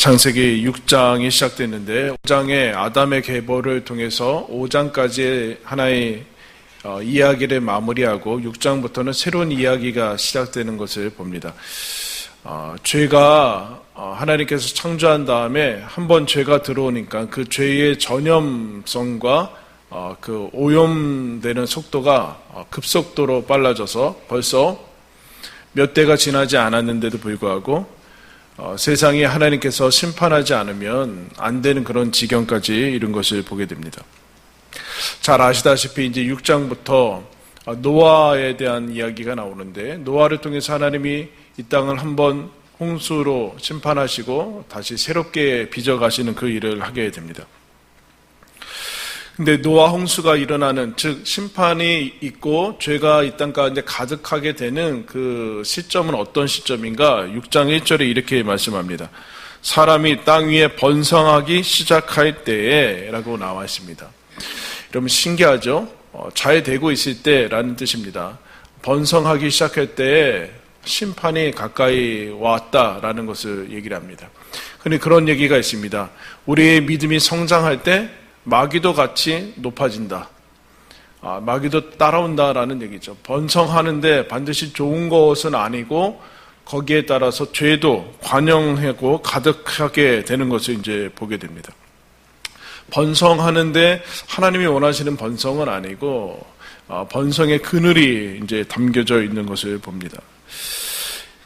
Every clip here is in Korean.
창세기 6장이 시작됐는데 5장의 아담의 계보를 통해서 5장까지의 하나의 이야기를 마무리하고 6장부터는 새로운 이야기가 시작되는 것을 봅니다. 죄가 하나님께서 창조한 다음에 한번 죄가 들어오니까 그 죄의 전염성과 그 오염되는 속도가 급속도로 빨라져서 벌써 몇 대가 지나지 않았는데도 불구하고 세상에 하나님께서 심판하지 않으면 안 되는 그런 지경까지 이른 것을 보게 됩니다. 잘 아시다시피 이제 6장부터 노아에 대한 이야기가 나오는데 노아를 통해서 하나님이 이 땅을 한번 홍수로 심판하시고 다시 새롭게 빚어가시는 그 일을 하게 됩니다. 근데 노아 홍수가 일어나는, 즉 심판이 있고 죄가 이 땅 가운데 가득하게 되는 그 시점은 어떤 시점인가? 6장 1절에 이렇게 말씀합니다. 사람이 땅 위에 번성하기 시작할 때에 라고 나와 있습니다. 여러분 신기하죠? 잘 되고 있을 때라는 뜻입니다. 번성하기 시작할 때에 심판이 가까이 왔다라는 것을 얘기를 합니다. 근데 그런 얘기가 있습니다. 우리의 믿음이 성장할 때 마귀도 같이 높아진다. 마귀도 따라온다라는 얘기죠. 번성하는데 반드시 좋은 것은 아니고 거기에 따라서 죄도 관영하고 가득하게 되는 것을 이제 보게 됩니다. 번성하는데 하나님이 원하시는 번성은 아니고 번성의 그늘이 이제 담겨져 있는 것을 봅니다.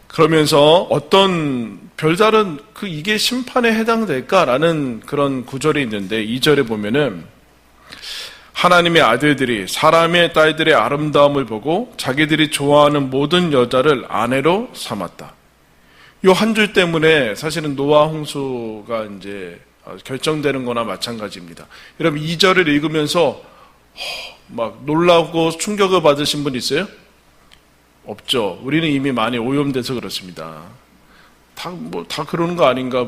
그러면서 어떤 별다른 이게 심판에 해당될까라는 그런 구절이 있는데 2절에 보면은 하나님의 아들들이 사람의 딸들의 아름다움을 보고 자기들이 좋아하는 모든 여자를 아내로 삼았다. 이 한 줄 때문에 사실은 노아 홍수가 이제 결정되는 거나 마찬가지입니다. 여러분 2절을 읽으면서 막 놀라고 충격을 받으신 분 있어요? 없죠. 우리는 이미 많이 오염돼서 그렇습니다. 다 그러는 거 아닌가,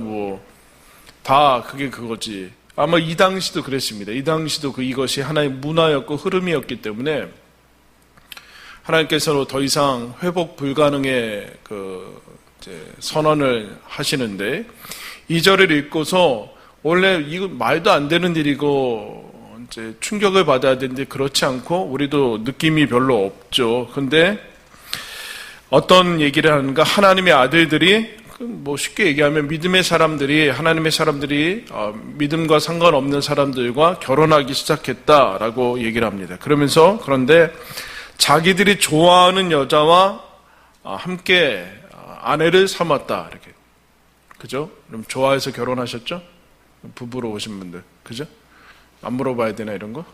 다 그게 그거지. 아마 이 당시도 그랬습니다. 이 당시도 이것이 하나의 문화였고 흐름이었기 때문에 하나님께서는 더 이상 회복 불가능의 선언을 하시는데 2절을 읽고서 원래 이거 말도 안 되는 일이고 이제 충격을 받아야 되는데 그렇지 않고 우리도 느낌이 별로 없죠. 근데 어떤 얘기를 하는가? 하나님의 아들들이 쉽게 얘기하면 믿음의 사람들이 하나님의 사람들이 믿음과 상관없는 사람들과 결혼하기 시작했다라고 얘기를 합니다. 그러면서 그런데 자기들이 좋아하는 여자와 함께 아내를 삼았다 이렇게. 그죠? 그럼 좋아해서 결혼하셨죠? 부부로 오신 분들. 그죠? 안 물어봐야 되나 이런 거?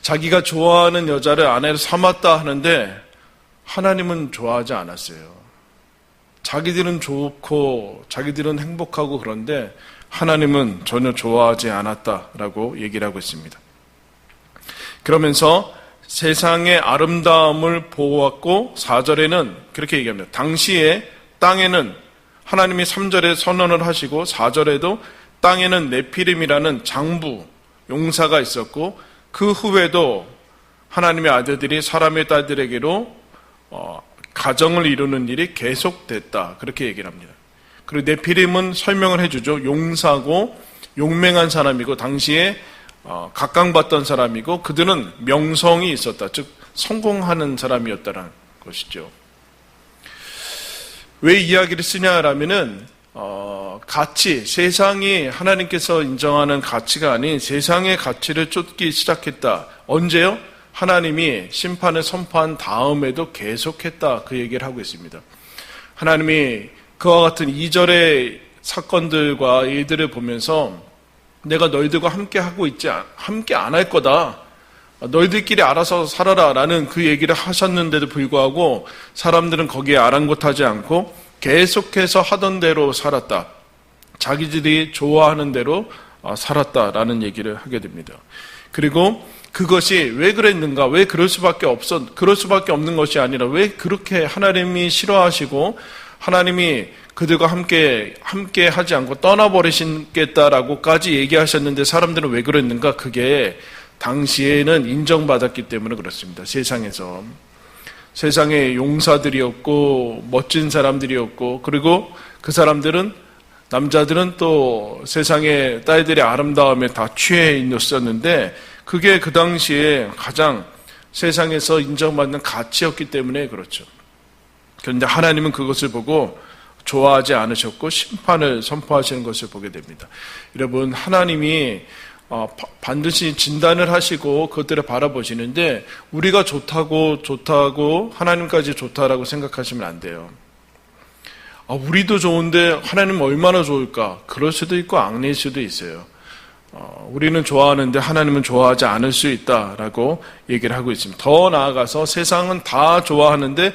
자기가 좋아하는 여자를 아내로 삼았다 하는데 하나님은 좋아하지 않았어요. 자기들은 좋고 자기들은 행복하고 그런데 하나님은 전혀 좋아하지 않았다라고 얘기를 하고 있습니다. 그러면서 세상의 아름다움을 보았고 4절에는 그렇게 얘기합니다. 당시에 땅에는 하나님이 3절에 선언을 하시고 4절에도 땅에는 네피림이라는 장부 용사가 있었고 그 후에도 하나님의 아들들이 사람의 딸들에게로 가정을 이루는 일이 계속됐다. 그렇게 얘기를 합니다. 그리고 네피림은 설명을 해주죠. 용사고 용맹한 사람이고 당시에 각광받던 사람이고 그들은 명성이 있었다. 즉 성공하는 사람이었다는 것이죠. 왜 이야기를 쓰냐라면은 가치, 세상이 하나님께서 인정하는 가치가 아닌 세상의 가치를 쫓기 시작했다. 언제요? 하나님이 심판을 선포한 다음에도 계속했다. 그 얘기를 하고 있습니다. 하나님이 그와 같은 2절의 사건들과 일들을 보면서 내가 너희들과 함께 안 할 거다. 너희들끼리 알아서 살아라 라는 그 얘기를 하셨는데도 불구하고 사람들은 거기에 아랑곳하지 않고 계속해서 하던 대로 살았다. 자기들이 좋아하는 대로 살았다라는 얘기를 하게 됩니다. 그리고 그것이 왜 그랬는가? 왜 그럴 수밖에 없는 것이 아니라 왜 그렇게 하나님이 싫어하시고 하나님이 그들과 함께 하지 않고 떠나버리시겠다라고까지 얘기하셨는데 사람들은 왜 그랬는가? 그게 당시에는 인정받았기 때문에 그렇습니다. 세상에 용사들이었고 멋진 사람들이었고 그리고 그 사람들은, 남자들은 또 세상의 딸들의 아름다움에 다 취해 있었는데 그게 그 당시에 가장 세상에서 인정받는 가치였기 때문에 그렇죠. 그런데 하나님은 그것을 보고 좋아하지 않으셨고 심판을 선포하시는 것을 보게 됩니다. 여러분, 하나님이 반드시 진단을 하시고 그것들을 바라보시는데 우리가 좋다고 하나님까지 좋다라고 생각하시면 안 돼요. 우리도 좋은데 하나님은 얼마나 좋을까? 그럴 수도 있고 아닐 수도 있어요. 우리는 좋아하는데 하나님은 좋아하지 않을 수 있다라고 얘기를 하고 있습니다. 더 나아가서 세상은 다 좋아하는데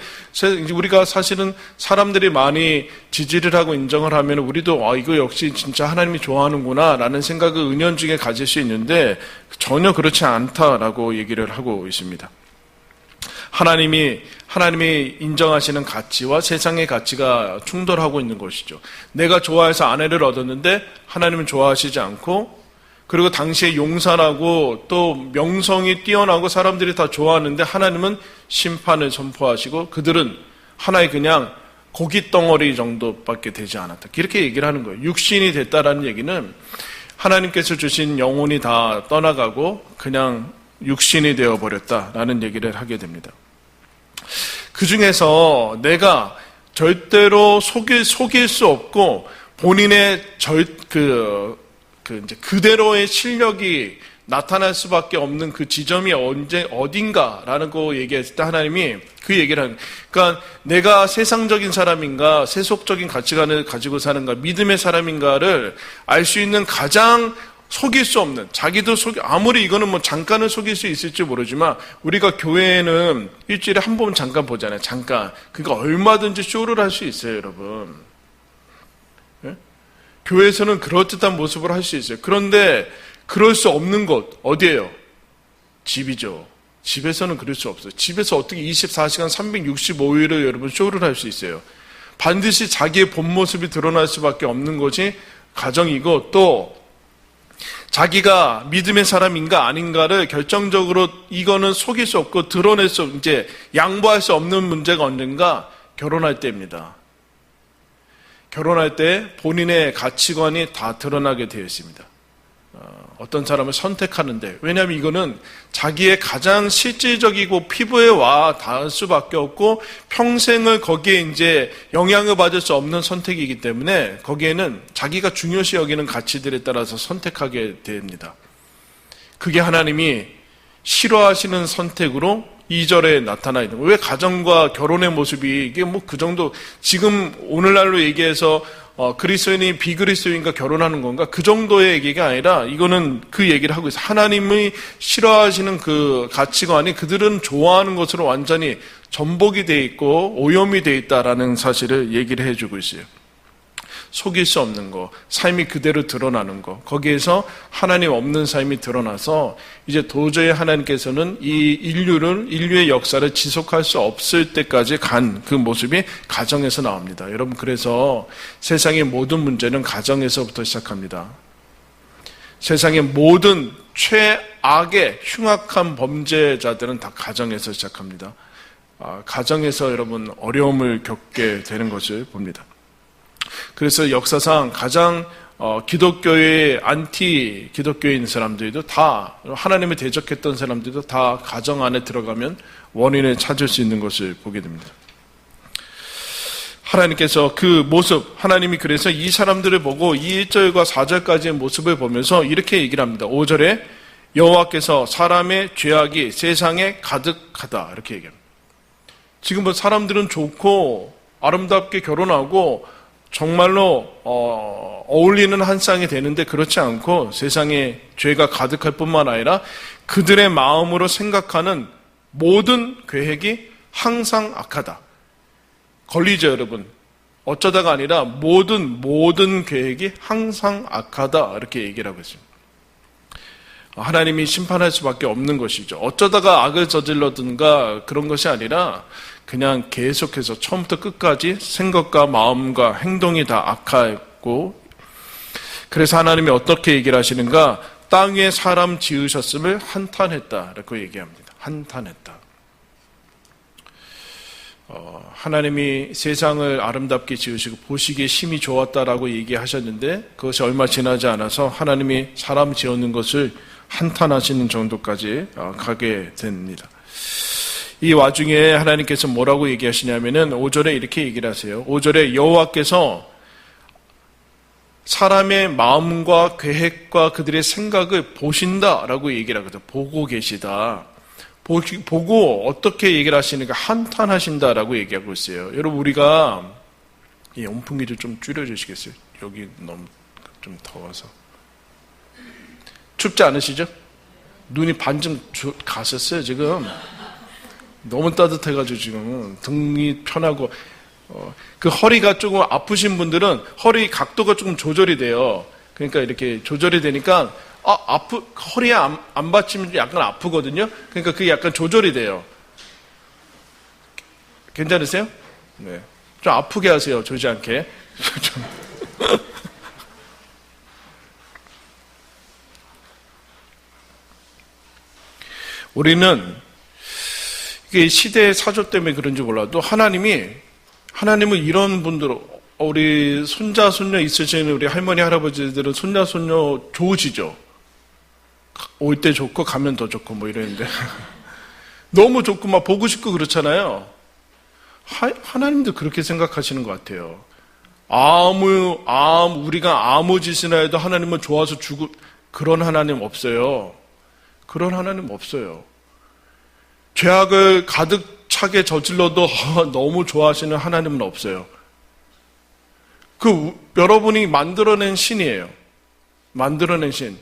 우리가 사실은 사람들이 많이 지지를 하고 인정을 하면 우리도 이거 역시 진짜 하나님이 좋아하는구나 라는 생각을 은연중에 가질 수 있는데 전혀 그렇지 않다라고 얘기를 하고 있습니다. 하나님이 인정하시는 가치와 세상의 가치가 충돌하고 있는 것이죠. 내가 좋아해서 아내를 얻었는데 하나님은 좋아하시지 않고, 그리고 당시에 용산하고 또 명성이 뛰어나고 사람들이 다 좋아하는데 하나님은 심판을 선포하시고 그들은 하나의 그냥 고깃 덩어리 정도밖에 되지 않았다. 이렇게 얘기를 하는 거예요. 육신이 됐다라는 얘기는 하나님께서 주신 영혼이 다 떠나가고 그냥 육신이 되어버렸다라는 얘기를 하게 됩니다. 그 중에서 내가 절대로 속일 수 없고 본인의 그대로의 실력이 나타날 수밖에 없는 그 지점이 어딘가라는 거 얘기했을 때 하나님이 그 얘기를 하는, 그러니까 내가 세상적인 사람인가, 세속적인 가치관을 가지고 사는가, 믿음의 사람인가를 알 수 있는 가장 속일 수 없는, 자기도 아무리 이거는 뭐 잠깐은 속일 수 있을지 모르지만 우리가 교회에는 일주일에 한 번 잠깐 보잖아요. 잠깐. 그러니까 얼마든지 쇼를 할 수 있어요, 여러분. 네? 교회에서는 그럴듯한 모습을 할 수 있어요. 그런데 그럴 수 없는 곳 어디예요? 집이죠. 집에서는 그럴 수 없어요. 집에서 어떻게 24시간 365일을 여러분 쇼를 할 수 있어요? 반드시 자기의 본 모습이 드러날 수밖에 없는 것이 가정이고, 또 자기가 믿음의 사람인가 아닌가를 결정적으로 이거는 속일 수 없고 드러낼 수, 이제 양보할 수 없는 문제가 언젠가 결혼할 때입니다. 결혼할 때 본인의 가치관이 다 드러나게 되어 있습니다. 어떤 사람을 선택하는데, 왜냐하면 이거는 자기의 가장 실질적이고 피부에 와 닿을 수밖에 없고 평생을 거기에 이제 영향을 받을 수 없는 선택이기 때문에 거기에는 자기가 중요시 여기는 가치들에 따라서 선택하게 됩니다. 그게 하나님이 싫어하시는 선택으로 2절에 나타나 있는 거예요. 왜 가정과 결혼의 모습이 이게 뭐 그 정도, 지금 오늘날로 얘기해서 그리스도인이 비그리스도인과 결혼하는 건가? 그 정도의 얘기가 아니라 이거는 그 얘기를 하고 있어요. 하나님이 싫어하시는 그 가치관이 그들은 좋아하는 것으로 완전히 전복이 돼 있고 오염이 돼 있다라는 사실을 얘기를 해주고 있어요. 속일 수 없는 거, 삶이 그대로 드러나는 거, 거기에서 하나님 없는 삶이 드러나서 이제 도저히 하나님께서는 이 인류의 역사를 지속할 수 없을 때까지 간 그 모습이 가정에서 나옵니다. 여러분, 그래서 세상의 모든 문제는 가정에서부터 시작합니다. 세상의 모든 최악의 흉악한 범죄자들은 다 가정에서 시작합니다. 가정에서 여러분 어려움을 겪게 되는 것을 봅니다. 그래서 역사상 가장 기독교의 안티 기독교인 사람들도 다, 하나님을 대적했던 사람들도 다 가정 안에 들어가면 원인을 찾을 수 있는 것을 보게 됩니다. 하나님께서 그 모습, 하나님이 그래서 이 사람들을 보고 이 1절과 4절까지의 모습을 보면서 이렇게 얘기를 합니다. 5절에 여호와께서 사람의 죄악이 세상에 가득하다, 이렇게 얘기합니다. 지금 뭐 사람들은 좋고 아름답게 결혼하고 정말로 어울리는 한 쌍이 되는데 그렇지 않고 세상에 죄가 가득할 뿐만 아니라 그들의 마음으로 생각하는 모든 계획이 항상 악하다. 걸리죠, 여러분. 어쩌다가 아니라 모든 계획이 항상 악하다, 이렇게 얘기를 하고 있습니다. 하나님이 심판할 수밖에 없는 것이죠. 어쩌다가 악을 저질러든가 그런 것이 아니라 그냥 계속해서 처음부터 끝까지 생각과 마음과 행동이 다 악하고, 그래서 하나님이 어떻게 얘기를 하시는가? 땅 위에 사람 지으셨음을 한탄했다, 라고 얘기합니다. 한탄했다. 하나님이 세상을 아름답게 지으시고 보시기에 심히 좋았다라고 얘기하셨는데 그것이 얼마 지나지 않아서 하나님이 사람 지었는 것을 한탄하시는 정도까지 가게 됩니다. 이 와중에 하나님께서 뭐라고 얘기하시냐면은 5절에 이렇게 얘기를 하세요. 5절에 여호와께서 사람의 마음과 계획과 그들의 생각을 보신다라고 얘기를 하거든요. 보고 계시다. 보고 어떻게 얘기를 하시는가 한탄하신다라고 얘기하고 있어요. 여러분 우리가 이 온풍기 좀 줄여주시겠어요? 여기 너무 좀 더워서. 춥지 않으시죠? 눈이 반쯤 갔었어요 지금. 너무 따뜻해가지고 지금 등이 편하고 그 허리가 조금 아프신 분들은 허리 각도가 조금 조절이 돼요. 그러니까 이렇게 조절이 되니까 허리에 안 받치면 약간 아프거든요. 그러니까 그게 약간 조절이 돼요. 괜찮으세요? 네. 좀 아프게 하세요. 조지 않게. 우리는 이게 시대의 사조 때문에 그런지 몰라도 하나님은 이런 분들, 우리 손자, 손녀 있으시는 우리 할머니, 할아버지들은 손자, 손녀 좋으시죠? 올 때 좋고 가면 더 좋고 뭐 이러는데 너무 좋고 막 보고 싶고 그렇잖아요. 하나님도 그렇게 생각하시는 것 같아요. 우리가 아무 짓이나 해도 하나님은 좋아서 주고 그런 하나님 없어요. 그런 하나님 없어요. 죄악을 가득 차게 저질러도 너무 좋아하시는 하나님은 없어요. 여러분이 만들어낸 신이에요. 만들어낸 신.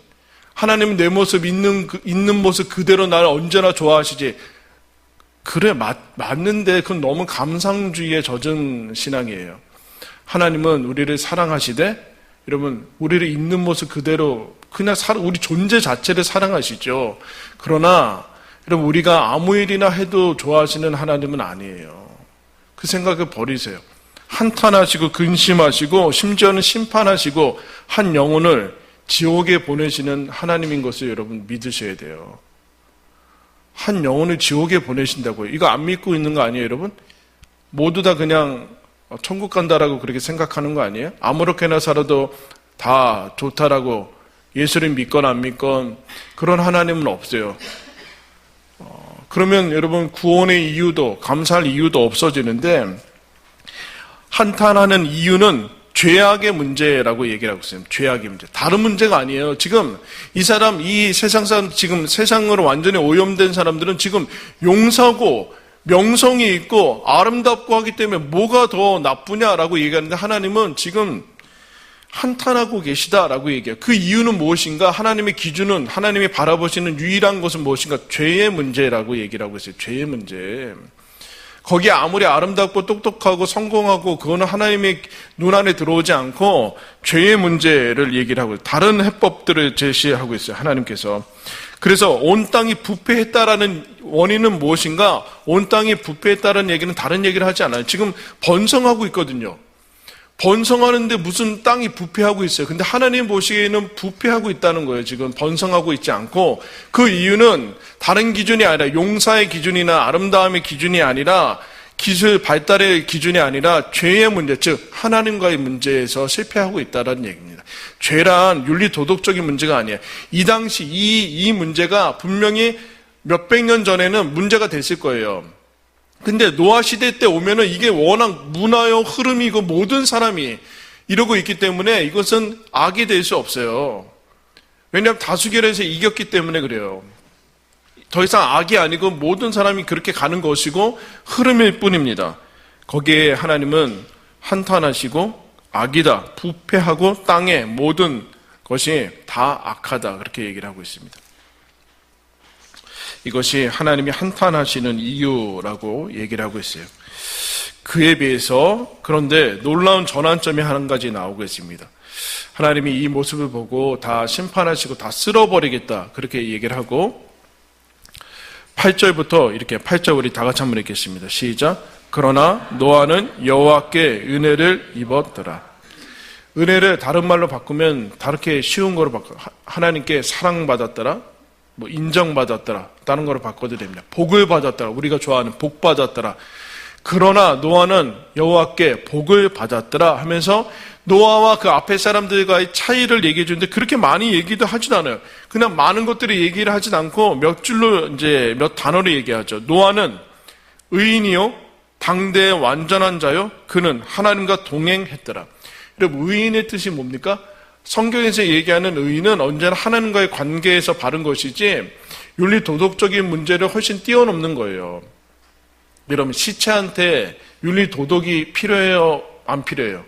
하나님은 내 모습 있는 모습 그대로 나를 언제나 좋아하시지. 그래 맞는데 그건 너무 감상주의에 젖은 신앙이에요. 하나님은 우리를 사랑하시되 여러분 우리를 있는 모습 그대로 그냥 우리 존재 자체를 사랑하시죠. 그러나 여러분 우리가 아무 일이나 해도 좋아하시는 하나님은 아니에요. 그 생각을 버리세요. 한탄하시고 근심하시고 심지어는 심판하시고 한 영혼을 지옥에 보내시는 하나님인 것을 여러분 믿으셔야 돼요. 한 영혼을 지옥에 보내신다고요. 이거 안 믿고 있는 거 아니에요, 여러분? 모두 다 그냥 천국 간다라고 그렇게 생각하는 거 아니에요? 아무렇게나 살아도 다 좋다라고 예수를 믿건 안 믿건 그런 하나님은 없어요. 그러면 여러분 구원의 이유도 감사할 이유도 없어지는데 한탄하는 이유는 죄악의 문제라고 얘기를 하고 있어요. 죄악의 문제. 다른 문제가 아니에요. 지금 이 세상 사람, 지금 세상으로 완전히 오염된 사람들은 지금 용사고 명성이 있고 아름답고 하기 때문에 뭐가 더 나쁘냐라고 얘기하는데 하나님은 지금 한탄하고 계시다라고 얘기해요. 그 이유는 무엇인가? 하나님의 기준은, 하나님이 바라보시는 유일한 것은 무엇인가? 죄의 문제라고 얘기를 하고 있어요. 죄의 문제. 거기에 아무리 아름답고 똑똑하고 성공하고 그거는 하나님의 눈 안에 들어오지 않고 죄의 문제를 얘기를 하고 다른 해법들을 제시하고 있어요. 하나님께서. 그래서 온 땅이 부패했다라는 원인은 무엇인가? 온 땅이 부패했다라는 얘기는 다른 얘기를 하지 않아요. 지금 번성하고 있거든요. 번성하는데 무슨 땅이 부패하고 있어요. 근데 하나님 보시기에는 부패하고 있다는 거예요. 지금 번성하고 있지 않고 그 이유는 다른 기준이 아니라 용사의 기준이나 아름다움의 기준이 아니라 기술 발달의 기준이 아니라 죄의 문제, 즉 하나님과의 문제에서 실패하고 있다는 얘기입니다. 죄란 윤리 도덕적인 문제가 아니에요. 이 당시 이 문제가 분명히 몇백 년 전에는 문제가 됐을 거예요. 근데 노아 시대 때 오면은 이게 워낙 문화요 흐름이고 모든 사람이 이러고 있기 때문에 이것은 악이 될 수 없어요. 왜냐하면 다수결에서 이겼기 때문에 그래요. 더 이상 악이 아니고 모든 사람이 그렇게 가는 것이고 흐름일 뿐입니다. 거기에 하나님은 한탄하시고 악이다, 부패하고 땅의 모든 것이 다 악하다 그렇게 얘기를 하고 있습니다. 이것이 하나님이 한탄하시는 이유라고 얘기를 하고 있어요. 그에 비해서 그런데 놀라운 전환점이 한 가지 나오고 있습니다. 하나님이 이 모습을 보고 다 심판하시고 다 쓸어버리겠다 그렇게 얘기를 하고 8절부터 이렇게 8절 우리 다 같이 한번 읽겠습니다. 시작. 그러나 노아는 여호와께 은혜를 입었더라. 은혜를 다른 말로 바꾸면 다르게 쉬운 거로 바꿔 하나님께 사랑받았더라. 인정받았더라. 다른 거로 바꿔도 됩니다. 복을 받았더라. 우리가 좋아하는 복 받았더라. 그러나 노아는 여호와께 복을 받았더라 하면서 노아와 그 앞에 사람들과의 차이를 얘기해 주는데 그렇게 많이 얘기도 하지도 않아요. 그냥 많은 것들을 얘기를 하진 않고 몇 줄로 이제 몇 단어로 얘기하죠. 노아는 의인이요 당대의 완전한 자요 그는 하나님과 동행했더라. 여러분 의인의 뜻이 뭡니까? 성경에서 얘기하는 의인은 언제나 하나님과의 관계에서 바른 것이지 윤리 도덕적인 문제를 훨씬 뛰어넘는 거예요. 여러분 시체한테 윤리 도덕이 필요해요? 안 필요해요?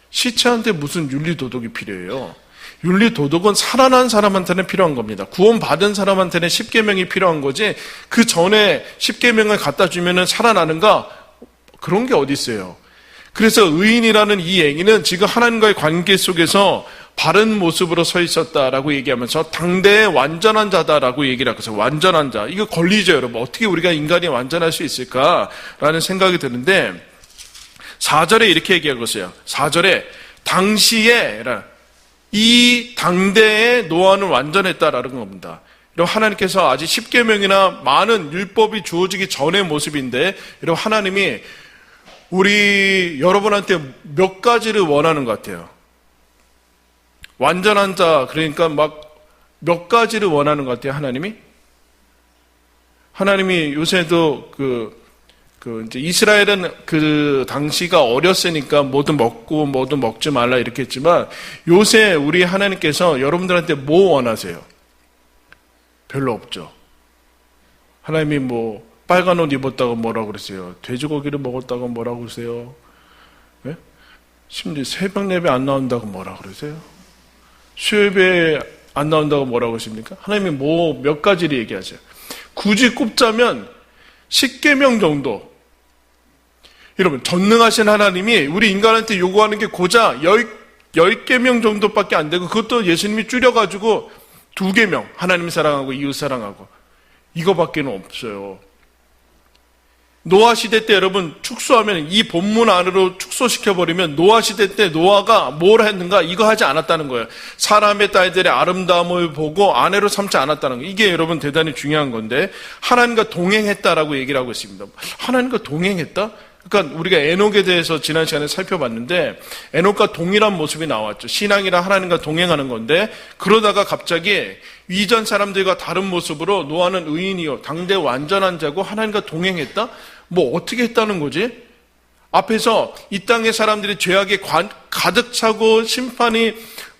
시체한테 무슨 윤리 도덕이 필요해요? 윤리 도덕은 살아난 사람한테는 필요한 겁니다. 구원받은 사람한테는 십계명이 필요한 거지 그 전에 십계명을 갖다 주면은 살아나는가? 그런 게 어디 있어요? 그래서 의인이라는 이 얘기는 지금 하나님과의 관계 속에서 바른 모습으로 서 있었다라고 얘기하면서 당대의 완전한 자다라고 얘기를 하고 있어요. 완전한 자. 이거 걸리죠, 여러분. 어떻게 우리가 인간이 완전할 수 있을까라는 생각이 드는데 4절에 이렇게 얘기하고 있어요. 4절에 당시에 이 당대의 노아는 완전했다라는 겁니다. 여러분 하나님께서 아직 십계명이나 많은 율법이 주어지기 전의 모습인데 여러분 하나님이 우리 여러분한테 몇 가지를 원하는 것 같아요. 완전한 자 그러니까 막 몇 가지를 원하는 것 같아요. 하나님이 요새도 이제 이스라엘은 그 당시가 어렸으니까 뭐든 먹고 뭐든 먹지 말라 이렇게 했지만 요새 우리 하나님께서 여러분들한테 뭐 원하세요? 별로 없죠. 하나님이 뭐 빨간 옷 입었다고 뭐라고 그러세요? 돼지고기를 먹었다고 뭐라고 그러세요? 네? 심지어 새벽 예배 안 나온다고 뭐라고 그러세요? 수요예배 안 나온다고 뭐라고 하십니까? 하나님이 뭐 몇 가지를 얘기하세요. 굳이 꼽자면 10계명 정도. 여러분 전능하신 하나님이 우리 인간한테 요구하는 게 고작 10계명 정도밖에 안 되고 그것도 예수님이 줄여가지고 2계명 하나님 사랑하고 이웃 사랑하고 이거밖에 없어요. 노아 시대 때 여러분 축소하면 이 본문 안으로 축소시켜버리면 노아 시대 때 노아가 뭘 했는가 이거 하지 않았다는 거예요. 사람의 딸들의 아름다움을 보고 아내로 삼지 않았다는 거예요. 이게 여러분 대단히 중요한 건데 하나님과 동행했다라고 얘기를 하고 있습니다. 하나님과 동행했다? 그러니까 우리가 에녹에 대해서 지난 시간에 살펴봤는데 에녹과 동일한 모습이 나왔죠. 신앙이라 하나님과 동행하는 건데 그러다가 갑자기 이전 사람들과 다른 모습으로 노아는 의인이요 당대 완전한 자고 하나님과 동행했다? 뭐 어떻게 했다는 거지? 앞에서 이 땅의 사람들이 죄악에 가득 차고 심판이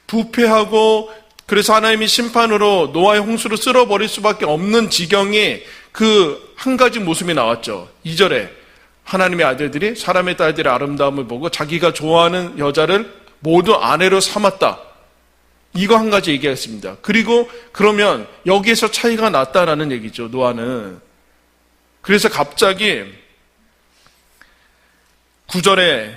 부패하고 그래서 하나님이 심판으로 노아의 홍수로 쓸어버릴 수밖에 없는 지경이 그 한 가지 모습이 나왔죠. 2절에 하나님의 아들들이 사람의 딸들의 아름다움을 보고 자기가 좋아하는 여자를 모두 아내로 삼았다. 이거 한 가지 얘기했습니다. 그리고 그러면 여기에서 차이가 났다라는 얘기죠. 노아는. 그래서 갑자기 9절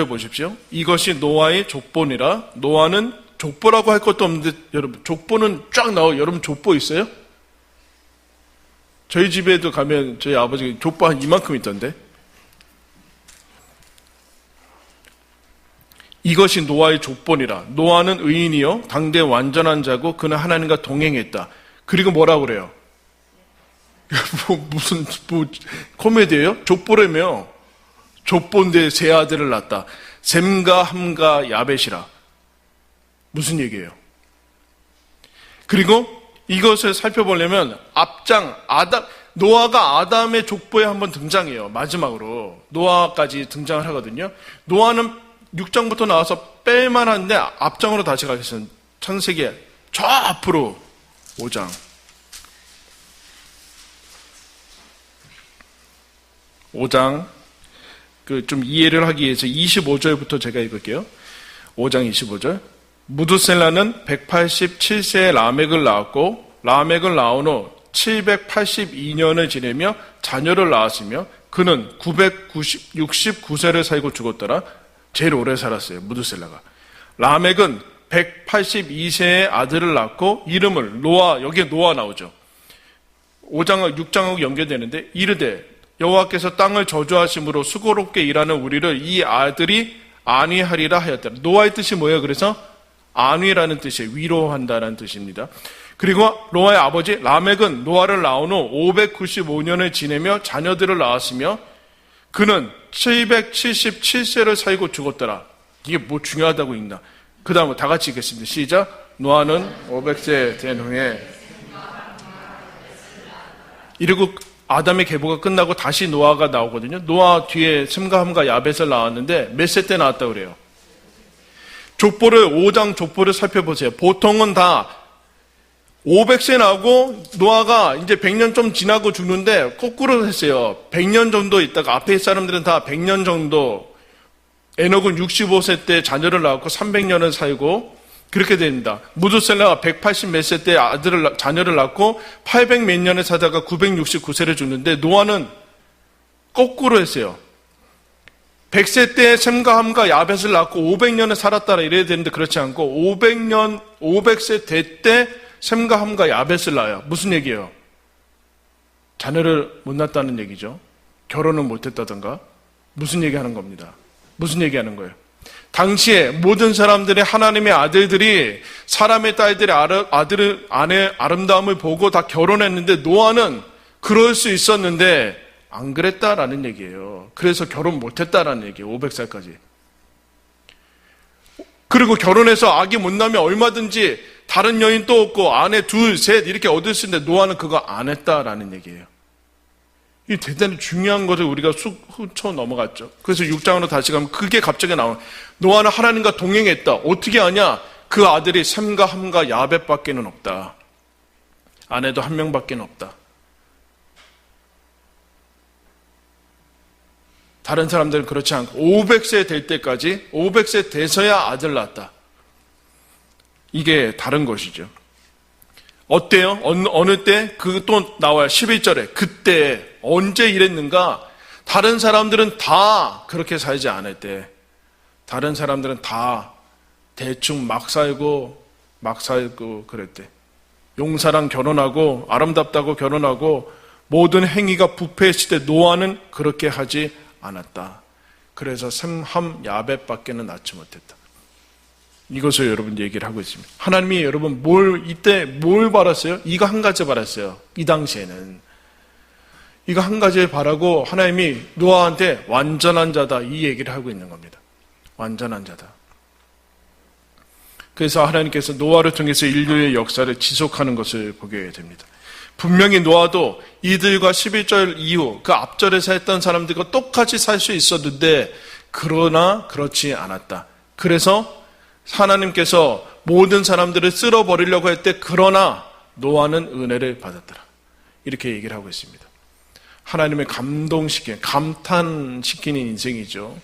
보십시오. 이것이 노아의 족보니라. 노아는 족보라고 할 것도 없는데 여러분 족보는 쫙 나와요. 여러분 족보 있어요? 저희 집에도 가면 저희 아버지 족보 한 이만큼 있던데. 이것이 노아의 족보니라. 노아는 의인이요 당대 완전한 자고 그는 하나님과 동행했다. 그리고 뭐라고 그래요? 무슨 코미디예요? 족보라며. 족보인데 세 아들을 낳았다. 셈과 함과 야벳이라. 무슨 얘기예요? 그리고 이것을 살펴보려면 노아가 아담의 족보에 한번 등장해요. 마지막으로 노아까지 등장을 하거든요. 노아는 6장부터 나와서 뺄만한데 앞장으로 다시 가겠습니다. 창세기 저 앞으로 5장. 좀 이해를 하기 위해서 25절부터 제가 읽을게요. 5장 25절. 무두셀라는 187세에 라멕을 낳았고 라멕을 낳은 후 782년을 지내며 자녀를 낳았으며 그는 969세를 살고 죽었더라. 제일 오래 살았어요. 무두셀라가. 라멕은 182세의 아들을 낳고 이름을 노아, 여기에 노아 나오죠. 5장하고 6장하고 연결되는데 이르되 여호와께서 땅을 저주하심으로 수고롭게 일하는 우리를 이 아들이 안위하리라 하였더라. 노아의 뜻이 뭐예요? 그래서 안위라는 뜻이에요. 위로한다는 뜻입니다. 그리고 노아의 아버지 라멕은 노아를 낳은 후 595년을 지내며 자녀들을 낳았으며 그는 777세를 살고 죽었더라. 이게 뭐 중요하다고 읽나? 그 다음에 다 같이 읽겠습니다. 시작. 노아는 500세 된 후에 이러고 아담의 계보가 끝나고 다시 노아가 나오거든요. 노아 뒤에 셈과 함과 야벳을 낳았는데 몇 세 때 낳았다고 그래요? 족보를 5장 족보를 살펴보세요. 보통은 다 500세 나오고 노아가 이제 100년 좀 지나고 죽는데 거꾸로 했어요. 100년 정도 있다가 앞에 사람들은 다 100년 정도, 에녹은 65세 때 자녀를 낳고 300년을 살고 그렇게 됩니다. 무두셀라가 180 몇 세 때 자녀를 낳고 800 몇 년을 살다가 969세를 죽는데 노아는 거꾸로 했어요. 100세 때 셈과 함과 야벳을 낳고 500년을 살았다라 이래야 되는데 그렇지 않고 500세 될 때 셈과 함과 야벳을 낳아요. 무슨 얘기예요? 자녀를 못 낳았다는 얘기죠. 결혼을 못했다던가 무슨 얘기하는 겁니다. 무슨 얘기하는 거예요? 당시에 모든 사람들의 하나님의 아들들이 사람의 딸들의 아내의 아름다움을 보고 다 결혼했는데 노아는 그럴 수 있었는데 안 그랬다라는 얘기예요. 그래서 결혼 못했다라는 얘기예요. 500살까지. 그리고 결혼해서 아기 못 낳으면 얼마든지 다른 여인 또 얻고 아내 둘, 셋 이렇게 얻을 수 있는데 노아는 그거 안 했다라는 얘기예요. 이 대단히 중요한 것을 우리가 훑어 넘어갔죠. 그래서 6장으로 다시 가면 그게 갑자기 나와요. 노아는 하나님과 동행했다. 어떻게 하냐? 그 아들이 셈과 함과 야벳밖에는 없다. 아내도 한 명밖에 없다. 다른 사람들은 그렇지 않고 500세 될 때까지 500세 돼서야 아들 낳았다. 이게 다른 것이죠. 어때요? 어느 때? 그 또 나와요. 11절에. 그때 언제 이랬는가? 다른 사람들은 다 그렇게 살지 않을 때. 다른 사람들은 다 대충 막 살고 그랬대. 용사랑 결혼하고 아름답다고 결혼하고 모든 행위가 부패했을 때 노아는 그렇게 하지 않았다. 그래서 셈, 함, 야벳밖에는 낳지 못했다. 이것을 여러분 얘기를 하고 있습니다. 하나님이 여러분 이때 뭘 바랐어요? 이거 한 가지 바랐어요. 이 당시에는. 이거 한 가지 바라고 하나님이 노아한테 완전한 자다 이 얘기를 하고 있는 겁니다. 완전한 자다. 그래서 하나님께서 노아를 통해서 인류의 역사를 지속하는 것을 보게 됩니다. 분명히 노아도 이들과 11절 이후 그 앞절에서 했던 사람들과 똑같이 살 수 있었는데 그러나 그렇지 않았다. 그래서 하나님께서 모든 사람들을 쓸어버리려고 할 때 그러나 노아는 은혜를 받았더라. 이렇게 얘기를 하고 있습니다. 하나님의 감탄시키는 인생이죠.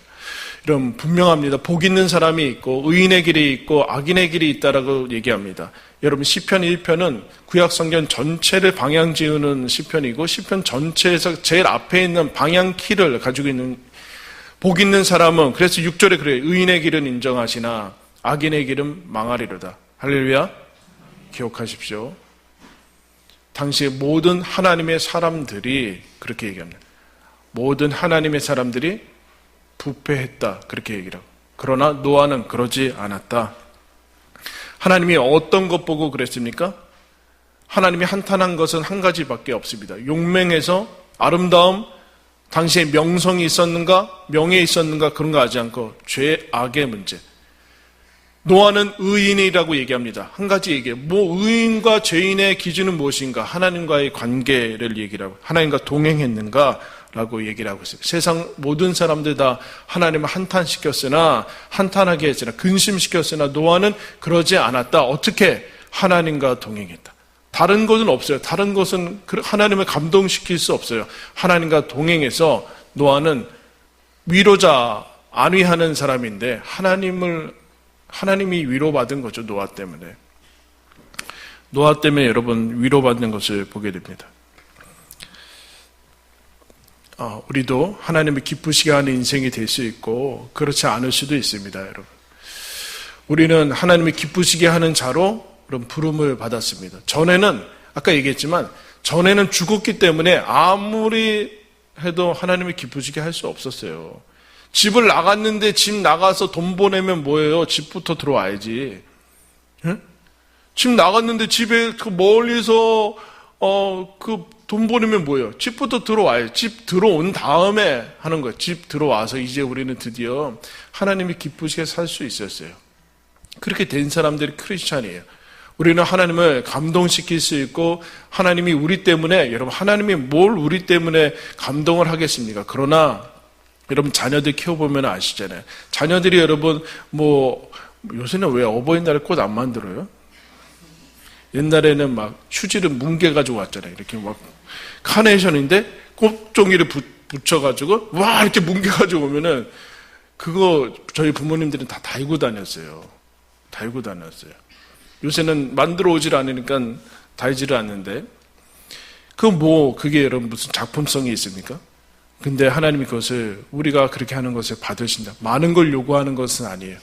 여러분 분명합니다. 복 있는 사람이 있고 의인의 길이 있고 악인의 길이 있다라고 얘기합니다. 여러분 시편 1편은 구약성경 전체를 방향 지우는 시편이고 시편 전체에서 제일 앞에 있는 방향 키를 가지고 있는 복 있는 사람은 그래서 6절에 그래요. 의인의 길은 인정하시나 악인의 길은 망하리로다. 할렐루야. 기억하십시오. 당시에 모든 하나님의 사람들이 그렇게 얘기합니다. 모든 하나님의 사람들이 부패했다. 그렇게 얘기를 하고. 그러나 노아는 그러지 않았다. 하나님이 어떤 것 보고 그랬습니까? 하나님이 한탄한 것은 한 가지밖에 없습니다. 용맹에서 아름다움, 당시에 명성이 있었는가, 명예 있었는가 그런 거 하지 않고 죄악의 문제. 노아는 의인이라고 얘기합니다. 한 가지 얘기해요. 의인과 죄인의 기준은 무엇인가? 하나님과의 관계를 얘기를 하고 하나님과 동행했는가? 라고 얘기를 하고 있어요. 세상 모든 사람들 다 하나님을 한탄하게 했으나 근심시켰으나 노아는 그러지 않았다. 어떻게? 하나님과 동행했다. 다른 것은 없어요. 다른 것은 하나님을 감동시킬 수 없어요. 하나님과 동행해서 노아는 위로자, 안위하는 사람인데 하나님이 위로받은 거죠. 노아 때문에. 노아 때문에 여러분 위로받는 것을 보게 됩니다. 우리도 하나님을 기쁘시게 하는 인생이 될 수 있고 그렇지 않을 수도 있습니다. 여러분. 우리는 하나님을 기쁘시게 하는 자로 그런 부름을 받았습니다. 전에는 아까 얘기했지만 전에는 죽었기 때문에 아무리 해도 하나님을 기쁘시게 할 수 없었어요. 집을 나갔는데 집 나가서 돈 보내면 뭐예요? 집부터 들어와야지. 예? 집 나갔는데 집에 그 멀리서 돈 보내면 뭐예요? 집부터 들어와요. 집 들어온 다음에 하는 거예요. 집 들어와서 이제 우리는 드디어 하나님이 기쁘시게 살 수 있었어요. 그렇게 된 사람들이 크리스찬이에요. 우리는 하나님을 감동시킬 수 있고 하나님이 우리 때문에, 여러분 하나님이 뭘 우리 때문에 감동을 하겠습니까? 그러나 여러분 자녀들 키워보면 아시잖아요. 자녀들이 여러분 요새는 왜 어버이날에 꽃 안 만들어요? 옛날에는 막 휴지를 뭉개가지고 왔잖아요. 이렇게 막 카네이션인데 꽃종이를 붙여가지고 와 이렇게 뭉개가지고 오면은 그거 저희 부모님들은 다 달고 다녔어요. 달고 다녔어요. 요새는 만들어 오질 않으니까 달지를 않는데 그게 여러분 무슨 작품성이 있습니까? 근데 하나님이 그것을 우리가 그렇게 하는 것을 받으신다. 많은 걸 요구하는 것은 아니에요.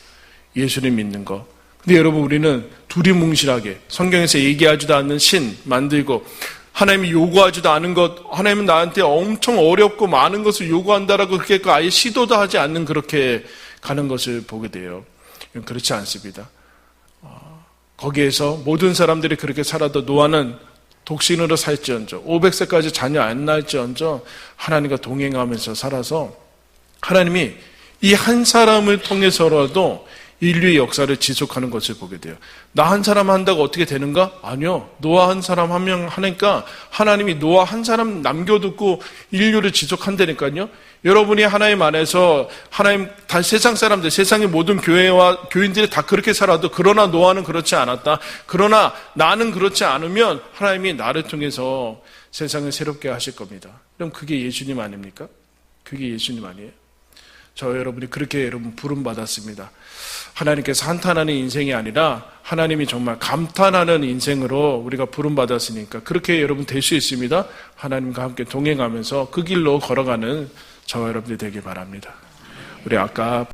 예수님 믿는 거. 근데 여러분 우리는 두리뭉실하게 성경에서 얘기하지도 않는 신 만들고 하나님이 요구하지도 않은 것, 하나님은 나한테 엄청 어렵고 많은 것을 요구한다라고 그렇게 아예 시도도 하지 않는 그렇게 가는 것을 보게 돼요. 그렇지 않습니다. 거기에서 모든 사람들이 그렇게 살아도 노아는 독신으로 살지언정 500세까지 자녀 안 낳을지언정 하나님과 동행하면서 살아서 하나님이 이 한 사람을 통해서라도 인류의 역사를 지속하는 것을 보게 돼요. 나 한 사람 한다고 어떻게 되는가? 아니요. 노아 한 사람 한 명 하니까 하나님이 노아 한 사람 남겨두고 인류를 지속한다니까요. 여러분이 하나님 안에서 하나님 다 세상 사람들, 세상의 모든 교회와 교인들이 다 그렇게 살아도 그러나 노아는 그렇지 않았다. 그러나 나는 그렇지 않으면 하나님이 나를 통해서 세상을 새롭게 하실 겁니다. 그럼 그게 예수님 아닙니까? 그게 예수님 아니에요? 저 여러분이 그렇게 여러분 부름 받았습니다. 하나님께서 한탄하는 인생이 아니라 하나님이 정말 감탄하는 인생으로 우리가 부름 받았으니까 그렇게 여러분 될 수 있습니다. 하나님과 함께 동행하면서 그 길로 걸어가는 저와 여러분들이 되길 바랍니다. 우리 아까